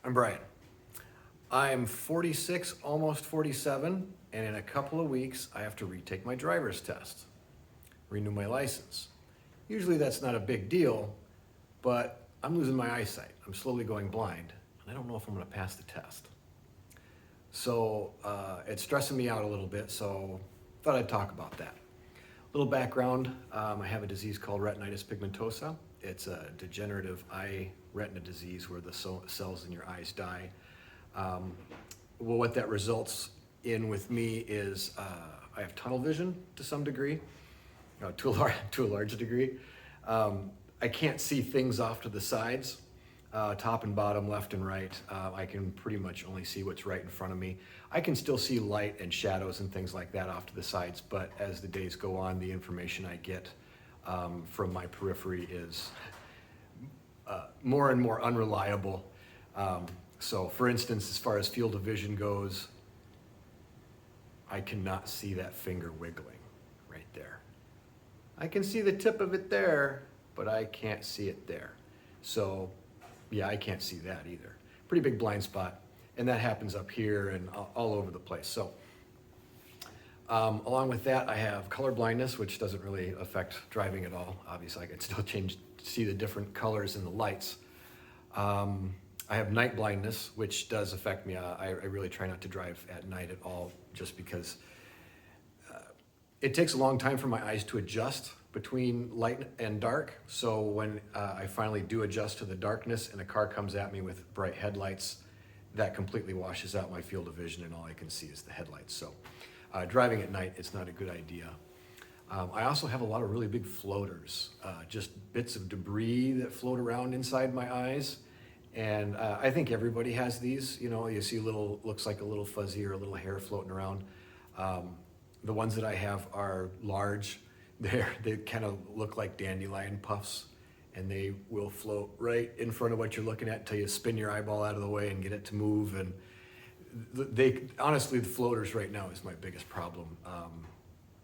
I'm Brian. I'm 46, almost 47, and in a couple of weeks, I have to retake my driver's test, renew my license. Usually that's not a big deal, but I'm losing my eyesight. I'm slowly going blind, and I don't know if I'm gonna pass the test. So it's stressing me out a little bit, so thought I'd talk about that. Little background, I have a disease called retinitis pigmentosa. It's a degenerative eye retina disease where the cells in your eyes die. Well, what that results in with me is I have tunnel vision to some degree, to a large degree. I can't see things off to the sides, top and bottom, left and right. I can pretty much only see what's right in front of me. I can still see light and shadows and things like that off to the sides, but as the days go on, the information I get from my periphery is more and more unreliable. So for instance, as far as field of vision goes, I cannot see that finger wiggling right there. I can see the tip of it there, but I can't see it there. So yeah, I can't see that either. Pretty big blind spot. And that happens up here and all over the place. So along with that, I have color blindness, which doesn't really affect driving at all. Obviously, I can still see the different colors in the lights. I have night blindness, which does affect me. I really try not to drive at night at all, just because it takes a long time for my eyes to adjust between light and dark. So when I finally do adjust to the darkness and a car comes at me with bright headlights, that completely washes out my field of vision and all I can see is the headlights. So driving at night, it's not a good idea. I also have a lot of really big floaters, just bits of debris that float around inside my eyes. And I think everybody has these. You know, you see looks like a little fuzzy or a little hair floating around. The ones that I have are large. They kind of look like dandelion puffs, and they will float right in front of what you're looking at until you spin your eyeball out of the way and get it to move. And honestly, the floaters right now is my biggest problem.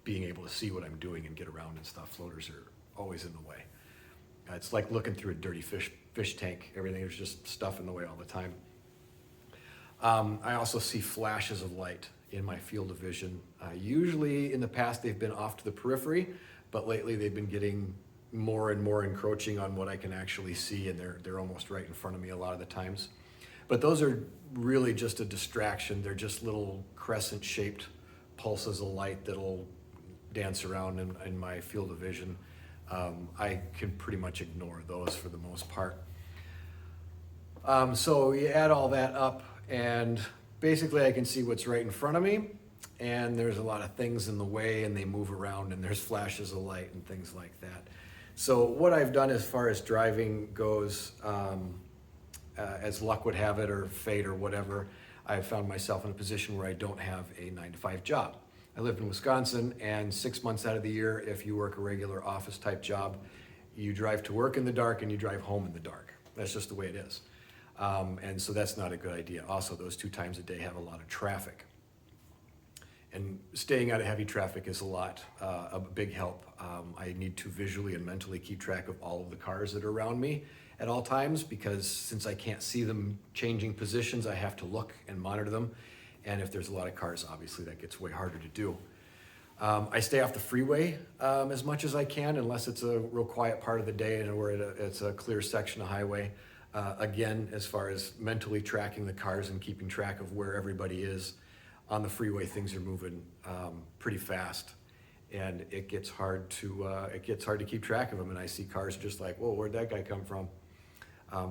Being able to see what I'm doing and get around and stuff. Floaters are always in the way. It's like looking through a dirty fish tank. Everything is just stuff in the way all the time. I also see flashes of light in my field of vision. Usually in the past they've been off to the periphery, but lately they've been getting more and more encroaching on what I can actually see, and they're almost right in front of me a lot of the times. But those are really just a distraction. They're just little crescent-shaped pulses of light that'll dance around in my field of vision. I can pretty much ignore those for the most part. So you add all that up, and basically I can see what's right in front of me, and there's a lot of things in the way, and they move around, and there's flashes of light and things like that. So what I've done as far as driving goes, as luck would have it, or fate, or whatever, I've found myself in a position where I don't have a 9-to-5 job. I live in Wisconsin, and 6 months out of the year, if you work a regular office type job, you drive to work in the dark and you drive home in the dark. That's just the way it is. And so that's not a good idea. Also, those 2 times a day have a lot of traffic. And staying out of heavy traffic is a big help. I need to visually and mentally keep track of all of the cars that are around me at all times, because since I can't see them changing positions, I have to look and monitor them. And if there's a lot of cars, obviously that gets way harder to do. I stay off the freeway as much as I can, unless it's a real quiet part of the day and where it's a clear section of highway. Again, as far as mentally tracking the cars and keeping track of where everybody is on the freeway, things are moving pretty fast, and it gets hard to keep track of them. And I see cars just like, whoa, where'd that guy come from?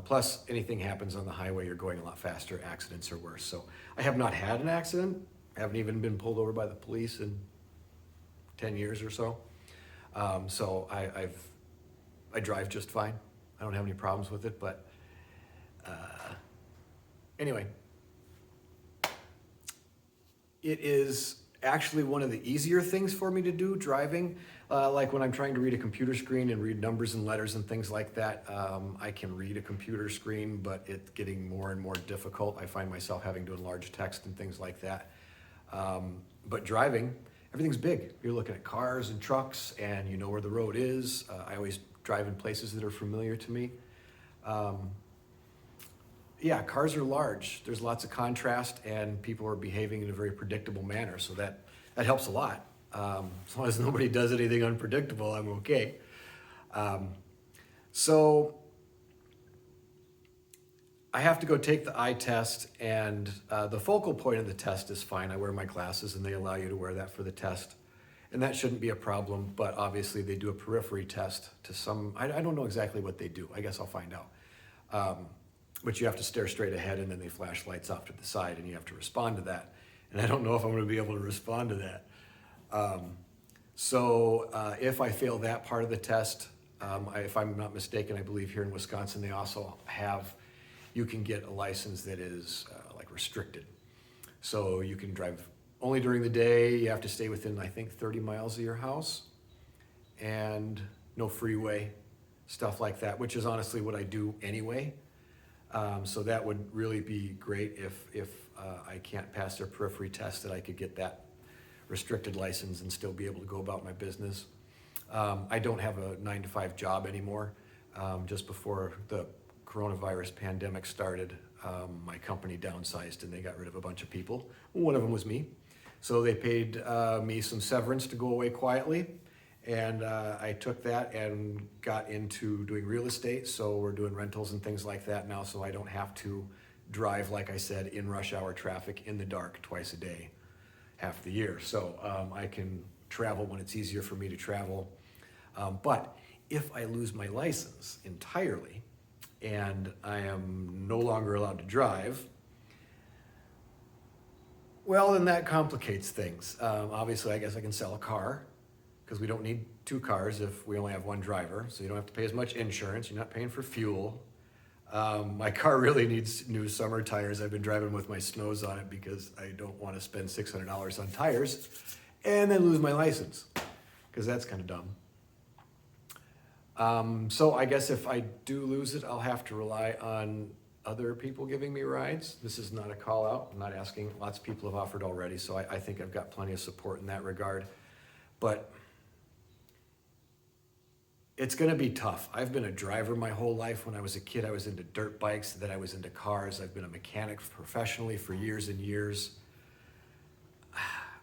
Plus, anything happens on the highway, you're going a lot faster, accidents are worse. So I have not had an accident. I haven't even been pulled over by the police in 10 years or so. So I drive just fine. I don't have any problems with it, but anyway, it is actually one of the easier things for me to do, driving. Like when I'm trying to read a computer screen and read numbers and letters and things like that, I can read a computer screen, but it's getting more and more difficult. I find myself having to enlarge text and things like that. But driving, everything's big. You're looking at cars and trucks, and you know where the road is. I always drive in places that are familiar to me. yeah, cars are large. There's lots of contrast, and people are behaving in a very predictable manner. So that helps a lot. As long as nobody does anything unpredictable, I'm okay. Um, so I have to go take the eye test, and the focal point of the test is fine. I wear my glasses, and they allow you to wear that for the test. And that shouldn't be a problem, but obviously they do a periphery test to some, I don't know exactly what they do. I guess I'll find out. But you have to stare straight ahead, and then they flash lights off to the side, and you have to respond to that. And I don't know if I'm gonna be able to respond to that. If I fail that part of the test, if I'm not mistaken, I believe here in Wisconsin, they also have, you can get a license that is like restricted. So you can drive only during the day. You have to stay within, I think, 30 miles of your house, and no freeway, stuff like that, which is honestly what I do anyway. So that would really be great if I can't pass their periphery test, that I could get that restricted license and still be able to go about my business. I don't have a 9-to-5 job anymore. Just before the coronavirus pandemic started, my company downsized and they got rid of a bunch of people. One of them was me. So they paid me some severance to go away quietly. And I took that and got into doing real estate. So we're doing rentals and things like that now. So I don't have to drive, like I said, in rush hour traffic in the dark twice a day, half the year. So I can travel when it's easier for me to travel. But if I lose my license entirely and I am no longer allowed to drive, well, then that complicates things. Obviously, I guess I can sell a car, because we don't need 2 cars if we only have 1 driver. So you don't have to pay as much insurance. You're not paying for fuel. My car really needs new summer tires. I've been driving with my snows on it because I don't want to spend $600 on tires and then lose my license, because that's kind of dumb. So I guess if I do lose it, I'll have to rely on other people giving me rides. This is not a call out. I'm not asking. Lots of people have offered already, so I think I've got plenty of support in that regard. But it's gonna be tough. I've been a driver my whole life. When I was a kid, I was into dirt bikes, then I was into cars. I've been a mechanic professionally for years and years.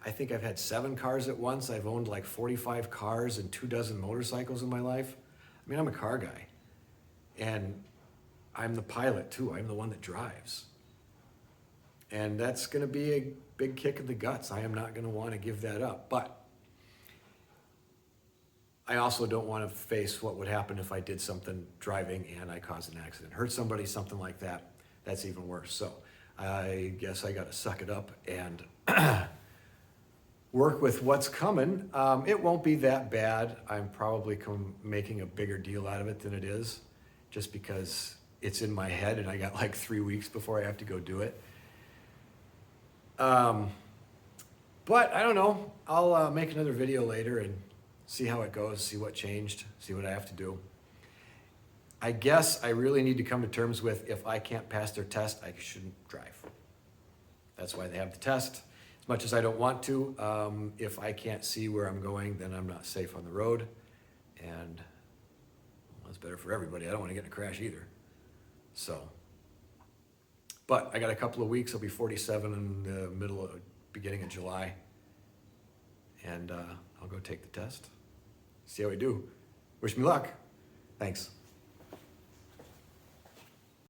I think I've had 7 cars at once. I've owned like 45 cars and 24 motorcycles in my life. I mean, I'm a car guy. And I'm the pilot too. I'm the one that drives. And that's gonna be a big kick in the guts. I am not gonna wanna give that up. But I also don't want to face what would happen if I did something driving and I caused an accident, hurt somebody, something like that. That's even worse. So I guess I got to suck it up and work with what's coming. It won't be that bad. I'm probably making a bigger deal out of it than it is, just because it's in my head and I got like 3 weeks before I have to go do it. But I don't know. I'll make another video later and see how it goes, see what changed, see what I have to do. I guess I really need to come to terms with, if I can't pass their test, I shouldn't drive. That's why they have the test. As much as I don't want to, if I can't see where I'm going, then I'm not safe on the road. And well, that's better for everybody. I don't want to get in a crash either. So, but I got a couple of weeks. I'll be 47 in the beginning of July. And I'll go take the test. See how we do. Wish me luck. Thanks.